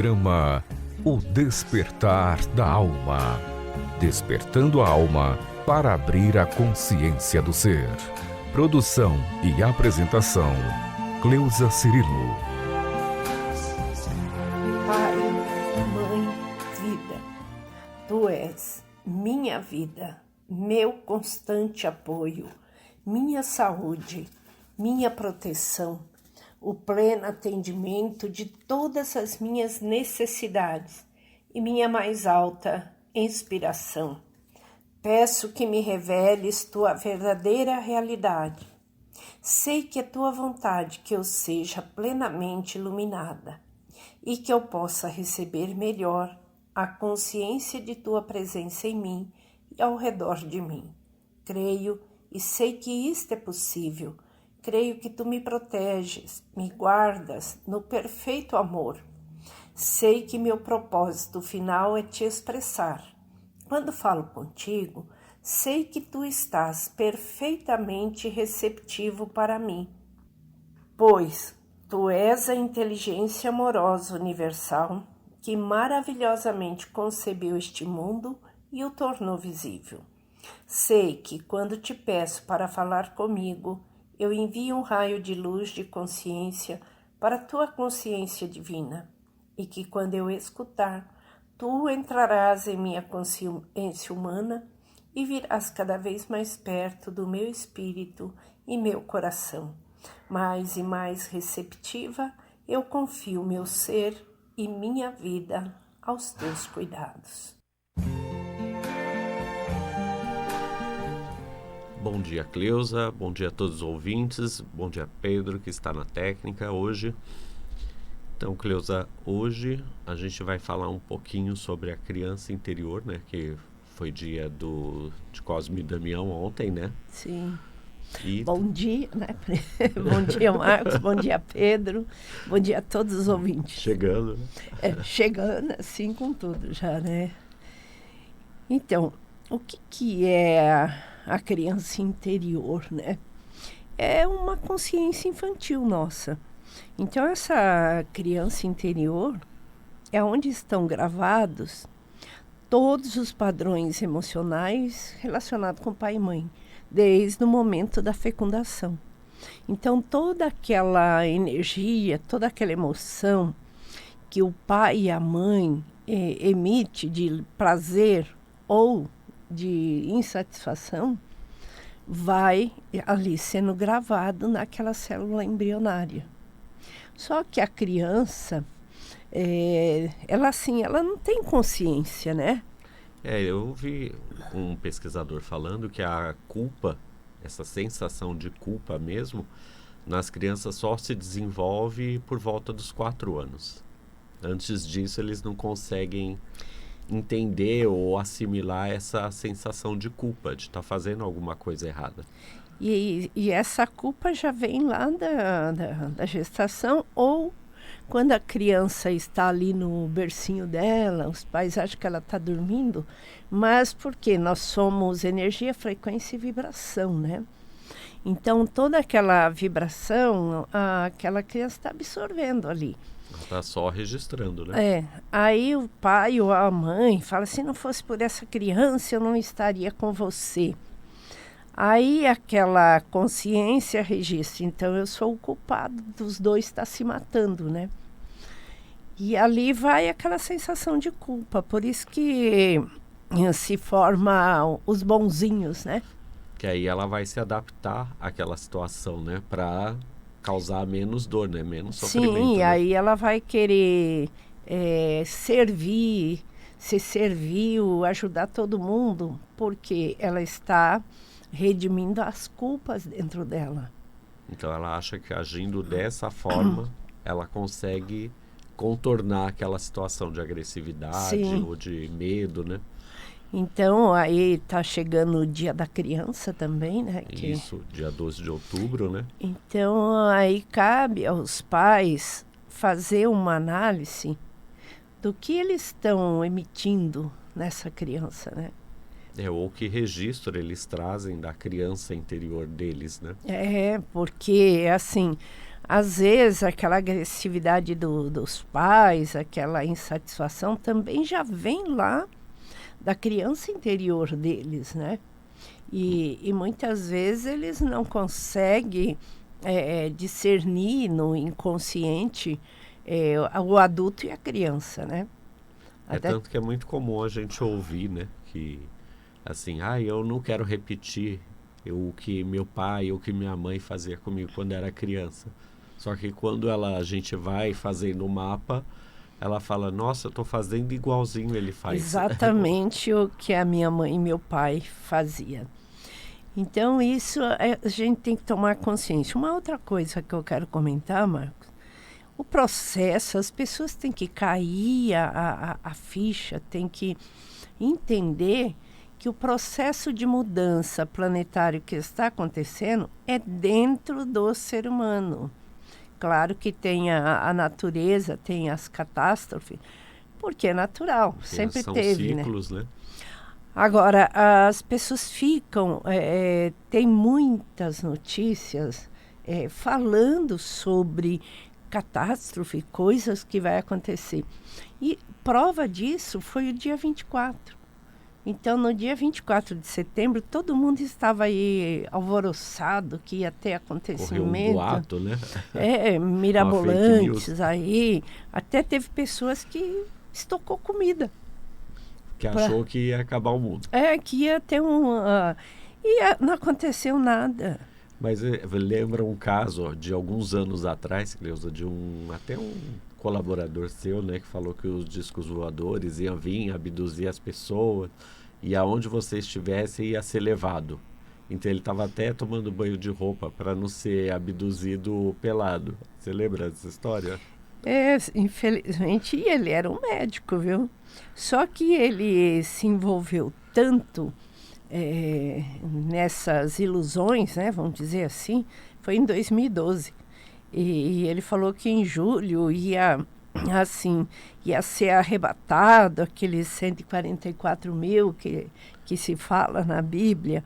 Programa O Despertar da Alma. Despertando a alma para abrir a consciência do ser. Produção e apresentação, Cleusa Cirilo. Pai, Mãe, Vida, Tu és minha vida, meu constante apoio, minha saúde, minha proteção, o pleno atendimento de todas as minhas necessidades e minha mais alta inspiração. Peço que me reveles tua verdadeira realidade. Sei que é tua vontade que eu seja plenamente iluminada e que eu possa receber melhor a consciência de tua presença em mim e ao redor de mim. Creio e sei que isto é possível. Creio que tu me proteges, me guardas no perfeito amor. Sei que meu propósito final é te expressar. Quando falo contigo, sei que tu estás perfeitamente receptivo para mim, pois tu és a inteligência amorosa universal que maravilhosamente concebeu este mundo e o tornou visível. Sei que quando te peço para falar comigo, eu envio um raio de luz de consciência para a tua consciência divina, e que quando eu escutar, tu entrarás em minha consciência humana e virás cada vez mais perto do meu espírito e meu coração. Mais e mais receptiva, eu confio meu ser e minha vida aos teus cuidados. Bom dia, Cleusa. Bom dia a todos os ouvintes. Bom dia, Pedro, que está na técnica hoje. Então, Cleusa, hoje a gente vai falar um pouquinho sobre a criança interior, né? Que foi dia de Cosme e Damião ontem, né? Sim. E... Bom dia, né? Bom dia, Marcos. Bom dia, Pedro. Bom dia a todos os ouvintes. Chegando, né? Chegando, assim, com tudo já, né? Então, o que é a criança interior, né? É uma consciência infantil nossa. Então, essa criança interior é onde estão gravados todos os padrões emocionais relacionados com pai e mãe, desde o momento da fecundação. Então, toda aquela energia, toda aquela emoção que o pai e a mãe emite de prazer ou de insatisfação, vai ali sendo gravado naquela célula embrionária. Só que a criança, ela não tem consciência, né? Eu ouvi um pesquisador falando que a culpa, essa sensação de culpa mesmo, nas crianças só se desenvolve por volta dos 4 anos. Antes disso, eles não conseguem entender ou assimilar essa sensação de culpa, de estar fazendo alguma coisa errada. E essa culpa já vem lá da gestação, ou quando a criança está ali no bercinho dela, os pais acham que ela está dormindo, mas porque nós somos energia, frequência e vibração, né? Então, toda aquela vibração, aquela criança está absorvendo ali. Ela está só registrando, né? Aí o pai ou a mãe fala, se não fosse por essa criança, eu não estaria com você. Aí aquela consciência registra, então eu sou o culpado dos dois estar se matando, né? E ali vai aquela sensação de culpa, por isso que se forma os bonzinhos, né? Que aí ela vai se adaptar àquela situação, né? Para causar menos dor, né? Menos sofrimento. Sim, né? aí ela vai querer servir, ser servil, ajudar todo mundo, porque ela está redimindo as culpas dentro dela. Então ela acha que agindo dessa forma, ela consegue contornar aquela situação de agressividade Sim. ou de medo, né? Então, aí está chegando o Dia da Criança também, né? Isso, dia 12 de outubro, né? Então, aí cabe aos pais fazer uma análise do que eles estão emitindo nessa criança, né? Ou que registro eles trazem da criança interior deles, né? Porque, assim, às vezes aquela agressividade dos pais, aquela insatisfação também já vem lá da criança interior deles, né? E muitas vezes eles não conseguem discernir no inconsciente o adulto e a criança, né? Tanto que é muito comum a gente ouvir, né? Que, assim, eu não quero repetir o que meu pai ou o que minha mãe fazia comigo quando era criança. Só que quando a gente vai fazendo o mapa, ela fala, nossa, eu estou fazendo igualzinho ele faz. Exatamente o que a minha mãe e meu pai faziam. Então, isso a gente tem que tomar consciência. Uma outra coisa que eu quero comentar, Marcos, o processo, as pessoas têm que cair a ficha, têm que entender que o processo de mudança planetário que está acontecendo é dentro do ser humano. Claro que tem a natureza, tem as catástrofes, porque é natural, sempre são teve, ciclos, né? Agora, as pessoas ficam, tem muitas notícias falando sobre catástrofe, coisas que vai acontecer. E prova disso foi o dia 24. Então, no dia 24 de setembro, todo mundo estava aí alvoroçado que ia ter acontecimento. Correu um boato, né? Mirabolantes aí. Até teve pessoas que estocou comida. Que achou que ia acabar o mundo. Que ia ter não aconteceu nada. Mas lembra um caso de alguns anos atrás, Cleusa, de até um colaborador seu, né, que falou que os discos voadores iam vir abduzir as pessoas e aonde você estivesse ia ser levado. Então ele estava até tomando banho de roupa para não ser abduzido pelado. Você lembra dessa história? Infelizmente, ele era um médico, viu? Só que ele se envolveu tanto nessas ilusões, né, vamos dizer assim, foi em 2012. E ele falou que em julho ia ser arrebatado aqueles 144 mil que se fala na Bíblia.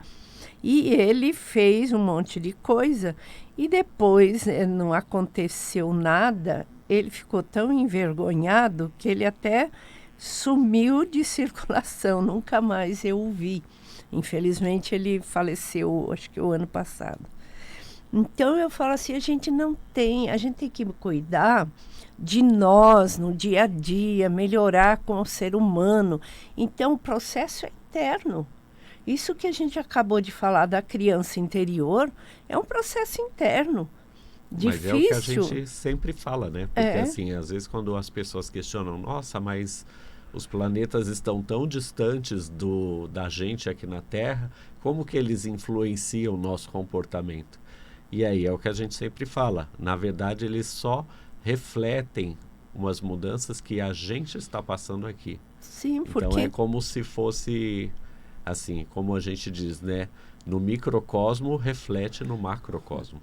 E ele fez um monte de coisa e depois não aconteceu nada. Ele ficou tão envergonhado que ele até sumiu de circulação, nunca mais eu o vi. Infelizmente ele faleceu, acho que o ano passado. Então eu falo assim, a gente tem que cuidar de nós no dia a dia, melhorar como ser humano. Então o processo é interno. Isso que a gente acabou de falar da criança interior é um processo interno. Difícil. Mas é o que a gente sempre fala, né? Porque assim, às vezes quando as pessoas questionam, nossa, mas os planetas estão tão distantes da gente aqui na Terra, como que eles influenciam o nosso comportamento? E aí é o que a gente sempre fala. Na verdade, eles só refletem umas mudanças que a gente está passando aqui. Sim, porque... Então é como se fosse, assim, como a gente diz, né? No microcosmo reflete no macrocosmo.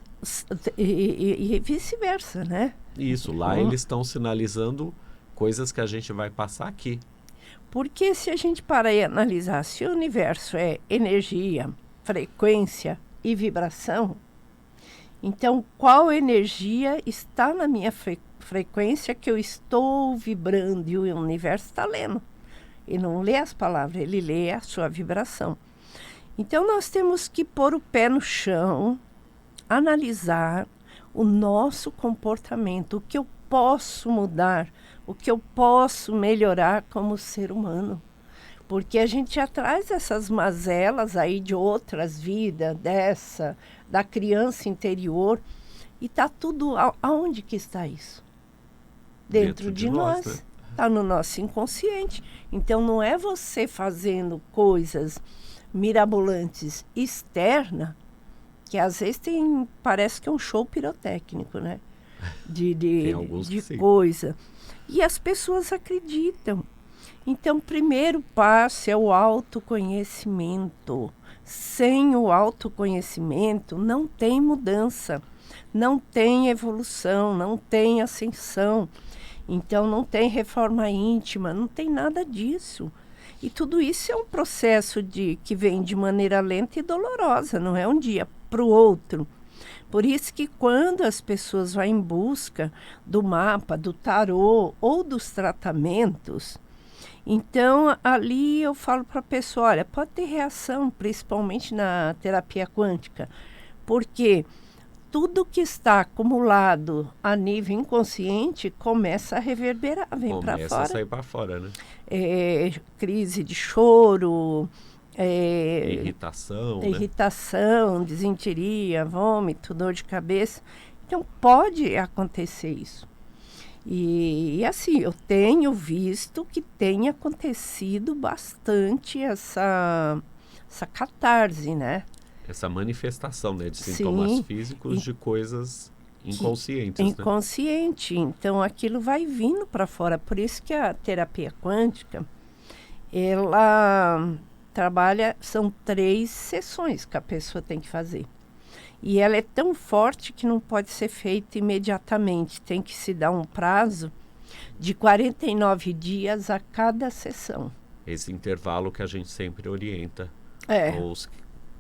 E vice-versa, né? Isso, lá eles estão sinalizando coisas que a gente vai passar aqui. Porque se a gente parar e analisar, se o universo é energia, frequência e vibração, então qual energia está na minha frequência que eu estou vibrando e o universo está lendo? Ele não lê as palavras, ele lê a sua vibração. Então nós temos que pôr o pé no chão, analisar o nosso comportamento, o que eu posso mudar, o que eu posso melhorar como ser humano. Porque a gente já traz essas mazelas aí de outras vidas, da criança interior, e está tudo, aonde que está isso? Dentro de nós, né? Está no nosso inconsciente. Então não é você fazendo coisas mirabolantes externa, que às vezes parece que é um show pirotécnico, né? De coisa. E as pessoas acreditam. Então, o primeiro passo é o autoconhecimento. Sem o autoconhecimento, não tem mudança, não tem evolução, não tem ascensão. Então, não tem reforma íntima, não tem nada disso. E tudo isso é um processo que vem de maneira lenta e dolorosa, não é um dia para o outro. Por isso que quando as pessoas vão em busca do mapa, do tarô ou dos tratamentos, então ali eu falo para a pessoa, olha, pode ter reação, principalmente na terapia quântica, porque tudo que está acumulado a nível inconsciente começa a reverberar, vem para Começa a fora. sair para fora, né? Crise de choro, Irritação, né? irritação, desinteria, vômito, dor de cabeça. Então pode acontecer isso. E assim, eu tenho visto que tem acontecido bastante essa catarse, né? Essa manifestação, né, de Sim. sintomas físicos de coisas inconscientes, né? Inconsciente. Então aquilo vai vindo para fora. Por isso que a terapia quântica, ela trabalha, são 3 sessões que a pessoa tem que fazer. E ela é tão forte que não pode ser feita imediatamente. Tem que se dar um prazo de 49 dias a cada sessão. Esse intervalo que a gente sempre orienta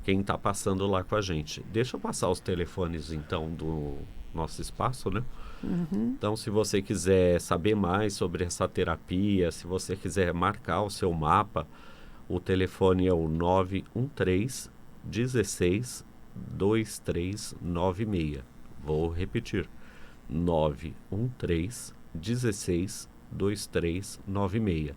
quem está passando lá com a gente. Deixa eu passar os telefones, então, do nosso espaço, né? Uhum. Então, se você quiser saber mais sobre essa terapia, se você quiser marcar o seu mapa, o telefone é o 913 16 2396. Vou repetir. 913 16 2396.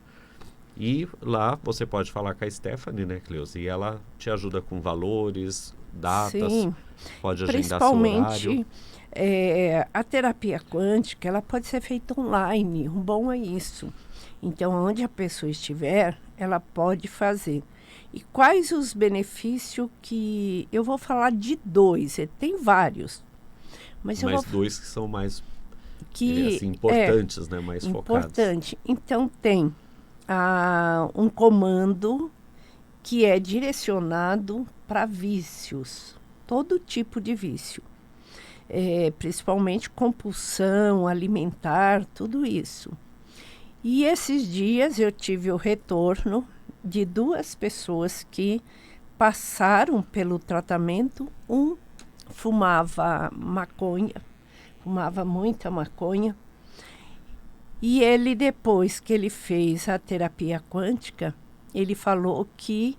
E lá você pode falar com a Stephanie, né, Cleusa? E ela te ajuda com valores, datas, Sim. pode agendar seu horário. Principalmente a terapia quântica, ela pode ser feita online. O bom é isso. Então, onde a pessoa estiver, ela pode fazer. E quais os benefícios que... Eu vou falar de 2, tem vários. Mas 2 que são mais assim, importantes, né? Mais focados. Importante. Então, tem um comando que é direcionado para vícios. Todo tipo de vício. Principalmente compulsão alimentar, tudo isso. E esses dias eu tive o retorno de 2 pessoas que passaram pelo tratamento. Um fumava maconha, fumava muita maconha. E ele, depois que ele fez a terapia quântica, ele falou que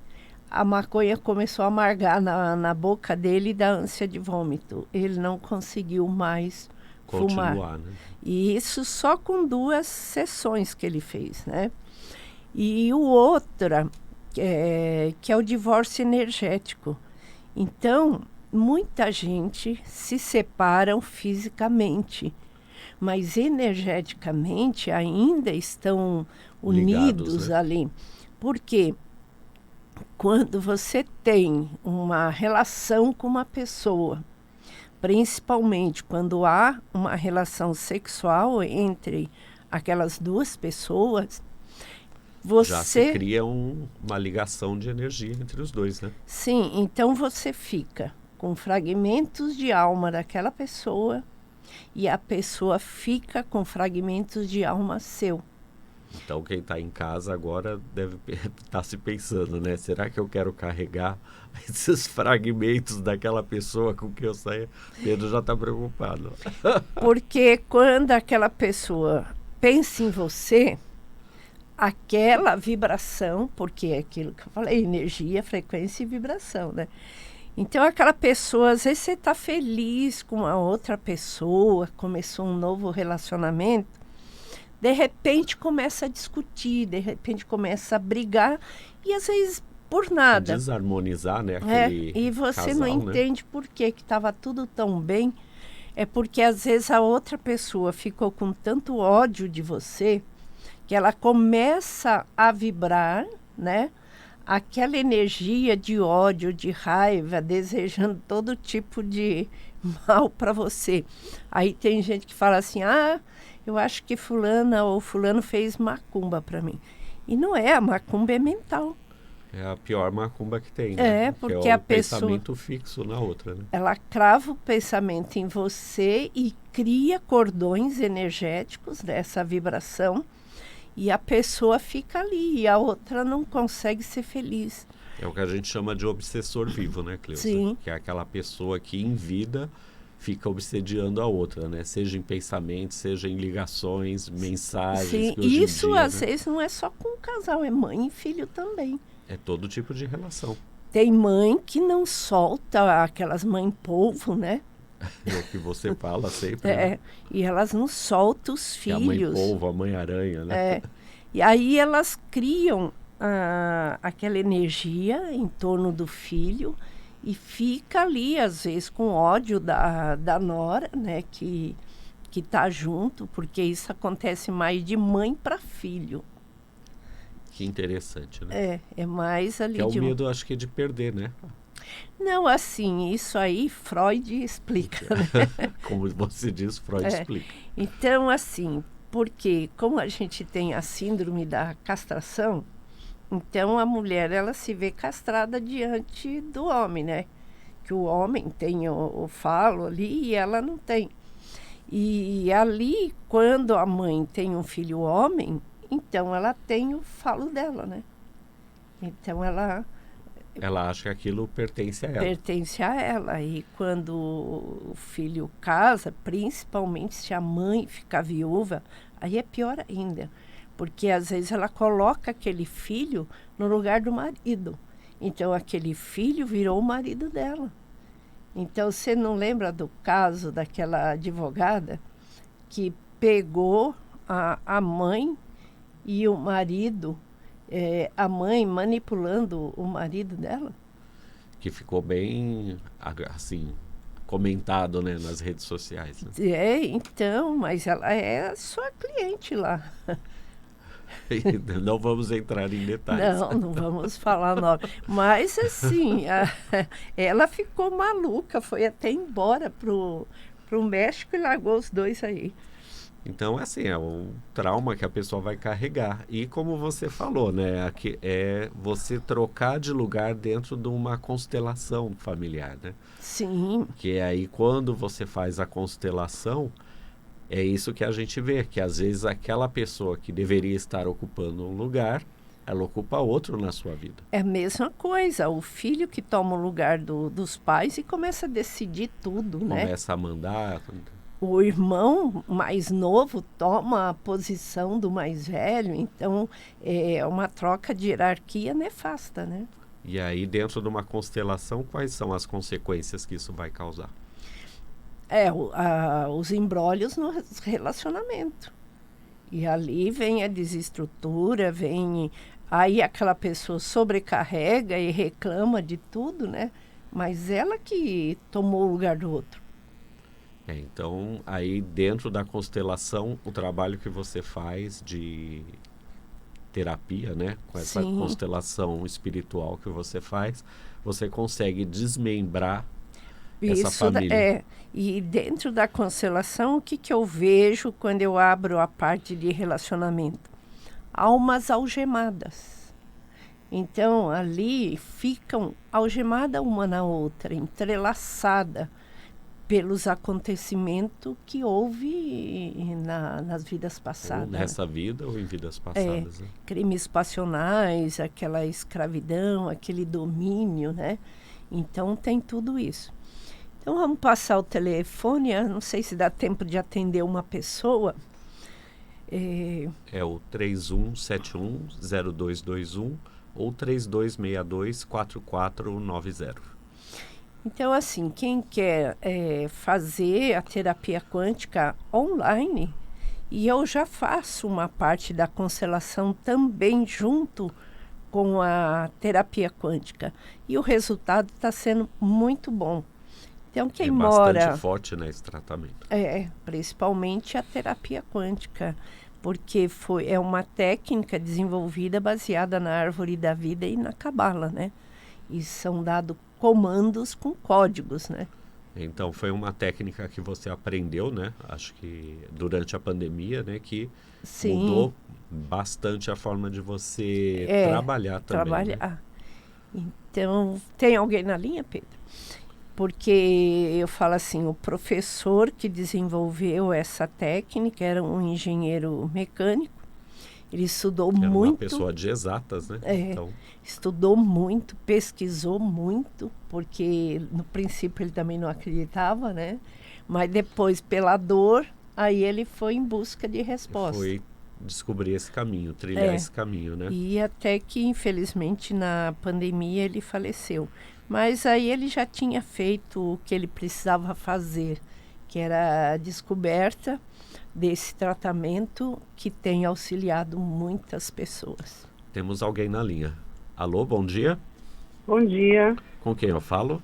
a maconha começou a amargar na boca dele da ânsia de vômito. Ele não conseguiu mais fumar. Né? E isso só com 2 sessões que ele fez, né? E o outro, que é o divórcio energético. Então, muita gente se separam fisicamente, mas energeticamente ainda estão unidos, ligados, né? Ali. Porque quando você tem uma relação com uma pessoa, principalmente quando há uma relação sexual entre aquelas 2 pessoas, já se cria uma ligação de energia entre os 2, né? Sim, então você fica com fragmentos de alma daquela pessoa e a pessoa fica com fragmentos de alma seu. Então quem está em casa agora deve estar se pensando, né? Será que eu quero carregar esses fragmentos daquela pessoa com quem eu saia? Pedro já está preocupado. Porque quando aquela pessoa pensa em você, aquela vibração, porque é aquilo que eu falei, energia, frequência e vibração, né? Então aquela pessoa, às vezes você está feliz com a outra pessoa, começou um novo relacionamento, de repente começa a discutir, de repente começa a brigar, e às vezes por nada. Desarmonizar, né? E você casal, não entende por que estava tudo tão bem. É porque às vezes a outra pessoa ficou com tanto ódio de você, que ela começa a vibrar, né? Aquela energia de ódio, de raiva, desejando todo tipo de mal para você. Aí tem gente que fala assim, eu acho que fulana ou fulano fez macumba para mim. E não é, a macumba é mental. É a pior macumba que tem, né? Porque que é a pessoa... pensamento fixo na outra, né? Ela crava o pensamento em você e cria cordões energéticos dessa vibração. E a pessoa fica ali, e a outra não consegue ser feliz. É o que a gente chama de obsessor vivo, né, Cleusa? Sim. Que é aquela pessoa que em vida fica obsediando a outra, né? Seja em pensamentos, seja em ligações, mensagens. Sim, Que hoje em isso dia, às vezes não é só com o casal, é mãe e filho também. é todo tipo de relação. Tem mãe que não solta, aquelas mãe polvo, né? É o que você fala sempre, né? E elas não soltam os Que é a mãe filhos. polvo, a mãe aranha, né? E aí elas criam aquela energia em torno do filho e fica ali, às vezes, com ódio da nora, né? Que tá junto, porque isso acontece mais de mãe para filho. Que interessante, né? É mais ali Que é o de medo, acho que, de perder, né? Não, assim, isso aí Freud explica, né? Como você diz, Freud explica. Então, assim, porque como a gente tem a síndrome da castração, então a mulher, ela se vê castrada diante do homem, né? Que o homem tem o falo ali e ela não tem. E ali, quando a mãe tem um filho homem, então ela tem o falo dela, né? Então ela Ela acha que aquilo pertence a ela. pertence a ela. E quando o filho casa, principalmente se a mãe ficar viúva, aí é pior ainda. Porque às vezes ela coloca aquele filho no lugar do marido. Então aquele filho virou o marido dela. Então você não lembra do caso daquela advogada que pegou a mãe e o marido, a mãe manipulando o marido dela? Que ficou bem, assim, comentado, né, nas redes sociais. Né? Então, mas ela é sua cliente lá. Não vamos entrar em detalhes. Não vamos falar nome. Mas, assim, ela ficou maluca, foi até embora pro México e largou os dois aí. Então, assim, é um trauma que a pessoa vai carregar. E como você falou, né, aqui é você trocar de lugar dentro de uma constelação familiar, né? Sim. Que é aí quando você faz a constelação, é isso que a gente vê, que às vezes aquela pessoa que deveria estar ocupando um lugar, ela ocupa outro na sua vida. É a mesma coisa, o filho que toma o lugar dos pais e começa a decidir tudo, né? Começa a mandar. O irmão mais novo toma a posição do mais velho, então é uma troca de hierarquia nefasta, né? E aí, dentro de uma constelação, quais são as consequências que isso vai causar? Os embrólios no relacionamento. E ali vem a desestrutura, aí aquela pessoa sobrecarrega e reclama de tudo, né? Mas ela que tomou o lugar do outro. Então, aí dentro da constelação, o trabalho que você faz de terapia, né? Com essa Sim. constelação espiritual que você faz, você consegue desmembrar essa família. E dentro da constelação, o que eu vejo quando eu abro a parte de relacionamento? Almas algemadas. Então, ali ficam algemadas uma na outra, entrelaçada pelos acontecimentos que houve nas vidas passadas. Ou nessa vida ou em vidas passadas. Né? Crimes passionais, aquela escravidão, aquele domínio, né? Então, tem tudo isso. Então, vamos passar o telefone. Eu não sei se dá tempo de atender uma pessoa. É o 3171-0221 ou 3262-4490. Então, assim, quem quer fazer a terapia quântica online, e eu já faço uma parte da constelação também junto com a terapia quântica. E o resultado está sendo muito bom. Então, quem mora... bastante forte nesse tratamento. Principalmente a terapia quântica, porque é uma técnica desenvolvida baseada na árvore da vida e na cabala, né? E são dados comandos com códigos, né? Então, foi uma técnica que você aprendeu, né? Acho que durante a pandemia, né? Que Sim. Mudou bastante a forma de você trabalhar também. Trabalhar. Né? Então, tem alguém na linha, Pedro? Porque eu falo assim, o professor que desenvolveu essa técnica era um engenheiro mecânico. Ele estudou Era uma muito. pessoa de exatas, né? Então, Estudou muito, pesquisou muito, porque no princípio ele também não acreditava, né? Mas depois, pela dor, aí ele foi em busca de resposta. foi descobrir esse caminho, trilhar esse caminho, né? E até que, infelizmente, na pandemia ele faleceu. Mas aí ele já tinha feito o que ele precisava fazer, que era a descoberta desse tratamento que tem auxiliado muitas pessoas. Temos alguém na linha. Alô, bom dia. Bom dia, Com quem eu falo?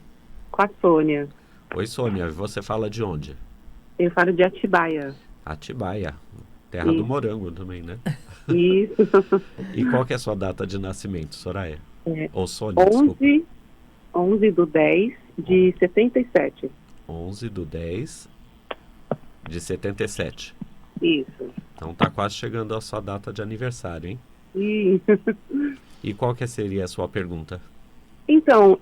com a Sônia. Oi, Sônia. Você fala de onde? Eu falo de Atibaia. Atibaia. Terra do morango também, né? Isso. E qual que é a sua data de nascimento, Soraya? É, Ou Sônia, desculpa. 11/10 de 77. 11/10 de 77. Isso. Então tá quase chegando a sua data de aniversário, hein? E qual que seria a sua pergunta? Então,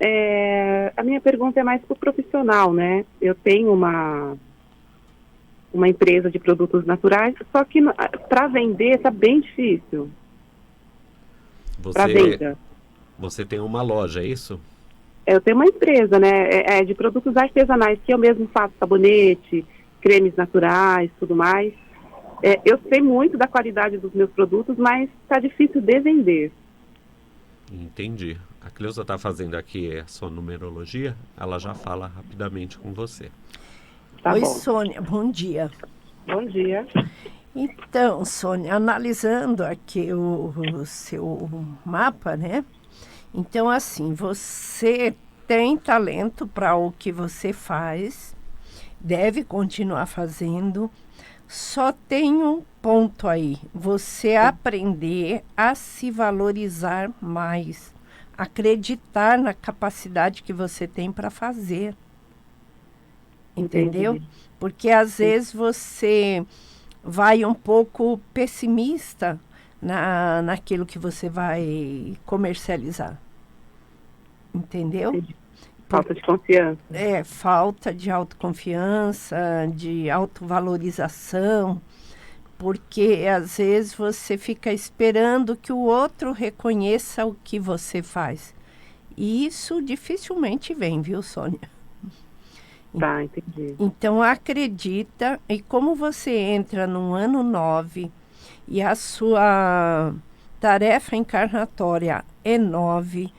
a minha pergunta é mais para o profissional, né? Eu tenho uma empresa de produtos naturais, só que para vender está bem difícil. Para venda. Você tem uma loja, é isso? Eu tenho uma empresa, né? De produtos artesanais, que eu mesmo faço sabonete, cremes naturais, tudo mais. Eu sei muito da qualidade dos meus produtos, mas está difícil de vender. Entendi. A Cleusa está fazendo aqui a sua numerologia, ela já fala rapidamente com você. Tá Oi, bom. Sônia, bom dia. Bom dia. Então, Sônia, analisando aqui o seu mapa, né? Então, assim, você tem talento para o que você faz, deve continuar fazendo. Só tem um ponto aí, você aprender a se valorizar mais, acreditar na capacidade que você tem para fazer. Entendeu? Entendi. Porque às vezes você vai um pouco pessimista naquilo que você vai comercializar. Entendeu? Entendi. Falta de confiança. Falta de autoconfiança, de autovalorização, porque às vezes você fica esperando que o outro reconheça o que você faz. E isso dificilmente vem, viu, Sônia? Tá, entendi. Então, acredita, e como você entra no ano 9 e a sua tarefa encarnatória é 9,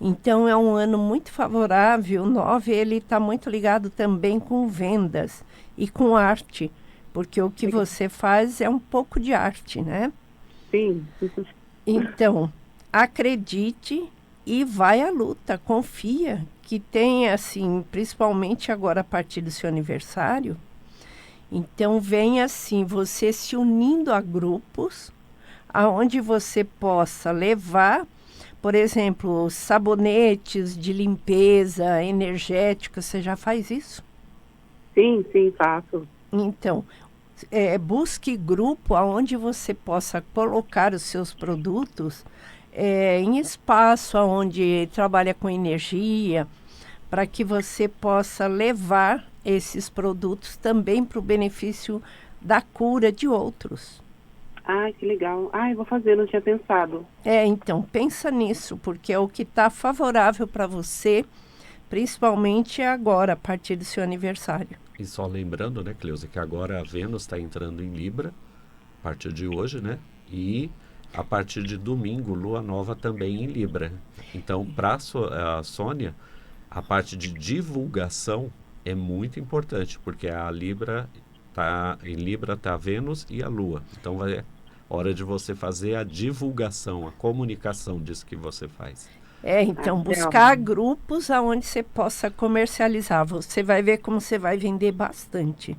então é um ano muito favorável. O 9, ele está muito ligado também com vendas e com arte, porque o que você faz é um pouco de arte, né? Sim. Então, acredite e vai à luta, confia que tem, assim, principalmente agora a partir do seu aniversário. Então, vem assim, você se unindo a grupos, aonde você possa levar, por exemplo, sabonetes de limpeza energética. Você já faz isso? Sim, faço. Então, busque grupo aonde você possa colocar os seus produtos em espaço onde trabalha com energia, para que você possa levar esses produtos também para o benefício da cura de outros. Ai, que legal. Ai, vou fazer, não tinha pensado. Então, pensa nisso, porque é o que está favorável para você, principalmente agora, a partir do seu aniversário. E só lembrando, né, Cleusa, que agora a Vênus está entrando em Libra, a partir de hoje, né? E a partir de domingo, Lua Nova também em Libra. Então, para a Sônia, a parte de divulgação é muito importante, porque a Libra em Libra está a Vênus e a Lua. Então, é hora de você fazer a divulgação, a comunicação disso que você faz. Então, buscar grupos aonde você possa comercializar. Você vai ver como você vai vender bastante.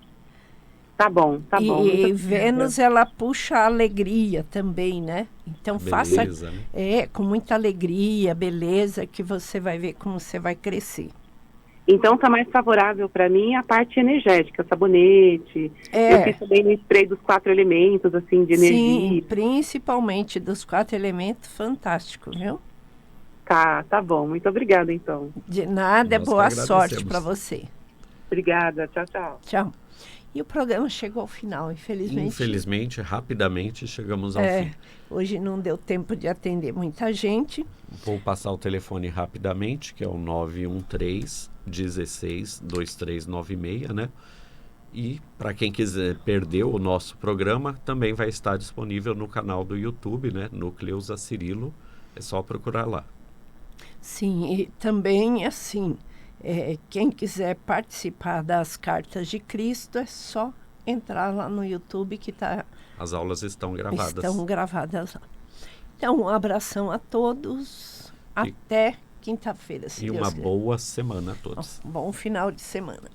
Tá bom. E Vênus, ela puxa a alegria também, né? Então, beleza, né? Com muita alegria, beleza, que você vai ver como você vai crescer. Então, tá mais favorável para mim a parte energética, sabonete. Eu fiz também no spray dos 4 elementos, assim, de energia. Sim, principalmente dos 4 elementos, fantástico, viu? Tá bom. Muito obrigada, então. De nada, Nós boa que sorte agradecemos. para você. Obrigada. Tchau, tchau. Tchau. E o programa chegou ao final, infelizmente. Infelizmente, rapidamente chegamos ao fim. Hoje não deu tempo de atender muita gente. Vou passar o telefone rapidamente, que é o 913 16 2396, né? E para quem quiser perder o nosso programa, também vai estar disponível no canal do YouTube, né? Núcleusa Cirilo. É só procurar lá. Sim, e também assim, quem quiser participar das Cartas de Cristo, é só entrar lá no YouTube que as aulas estão gravadas. Estão gravadas lá. Então, um abração a todos. Até quinta-feira, se E Deus uma quiser. boa semana a todos. Um bom final de semana.